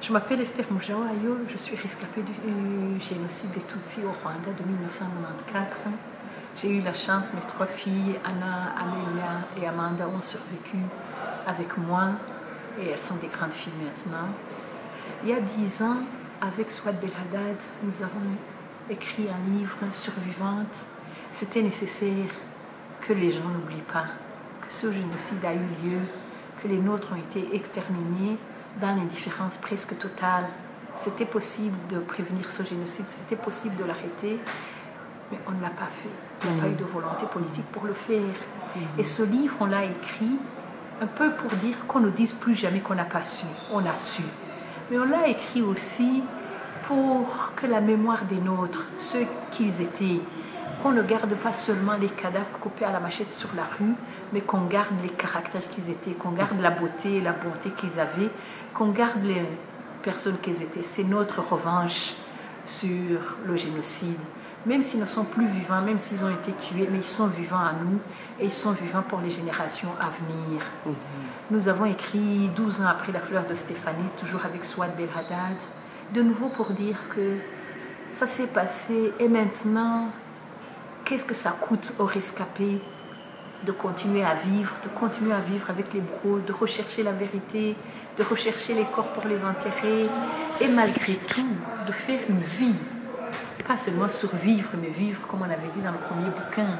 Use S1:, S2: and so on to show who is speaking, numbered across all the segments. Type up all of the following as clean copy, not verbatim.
S1: Je m'appelle Esther Mujao Ayo, je suis rescapée du génocide des Tutsis au Rwanda de 1994. J'ai eu la chance, mes 3 filles, Anna, Amelia et Amanda, ont survécu avec moi et elles sont des grandes filles maintenant. Il y a 10 ans, avec Souad Belhadad, nous avons écrit un livre, Survivante. C'était nécessaire que les gens n'oublient pas que ce génocide a eu lieu, que les nôtres ont été exterminés dans l'indifférence presque totale. C'était possible de prévenir ce génocide, c'était possible de l'arrêter, mais on ne l'a pas fait. Il n'y a pas eu de volonté politique pour le faire. Et ce livre, on l'a écrit un peu pour dire qu'on ne dise plus jamais qu'on n'a pas su. On a su. Mais on l'a écrit aussi pour que la mémoire des nôtres, ceux qu'ils étaient, qu'on ne garde pas seulement les cadavres coupés à la machette sur la rue, mais qu'on garde les caractères qu'ils étaient, qu'on garde la beauté et la bonté qu'ils avaient, qu'on garde les personnes qu'ils étaient. C'est notre revanche sur le génocide. Même s'ils ne sont plus vivants, même s'ils ont été tués, mais ils sont vivants à nous et ils sont vivants pour les générations à venir. Nous avons écrit 12 ans après la fleur de Stéphanie, toujours avec Souad Belhadad, de nouveau pour dire que ça s'est passé et maintenant, qu'est-ce que ça coûte aux rescapés de continuer à vivre avec les bourreaux, de rechercher la vérité, de rechercher les corps pour les enterrer et malgré tout, de faire une vie. Pas seulement survivre, mais vivre comme on avait dit dans le premier bouquin.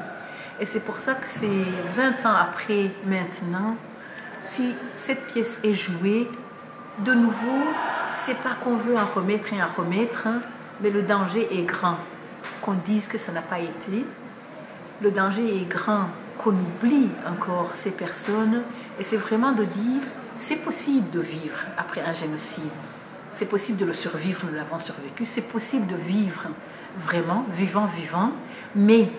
S1: Et c'est pour ça que c'est 20 ans après maintenant, si cette pièce est jouée, de nouveau, c'est pas qu'on veut en remettre et en remettre, mais le danger est grand qu'on dise que ça n'a pas été. Le danger est grand qu'on oublie encore ces personnes. Et c'est vraiment de dire, c'est possible de vivre après un génocide. C'est possible de le survivre, nous l'avons survécu. C'est possible de vivre vraiment, vivant, mais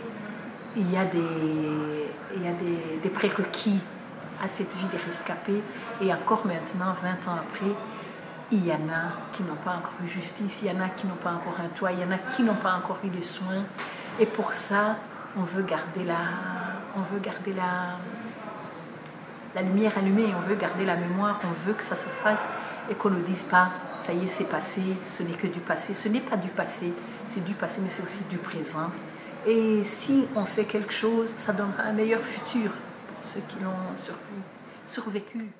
S1: il y a des prérequis à cette vie des rescapés. Et encore maintenant, 20 ans après, il y en a qui n'ont pas encore eu justice, il y en a qui n'ont pas encore un toit, il y en a qui n'ont pas encore eu des soins. Et pour ça, on veut garder la lumière allumée, on veut garder la mémoire, on veut que ça se fasse et qu'on ne dise pas, ça y est, c'est passé, ce n'est que du passé. Ce n'est pas du passé, c'est du passé, mais c'est aussi du présent. Et si on fait quelque chose, ça donnera un meilleur futur pour ceux qui l'ont survécu.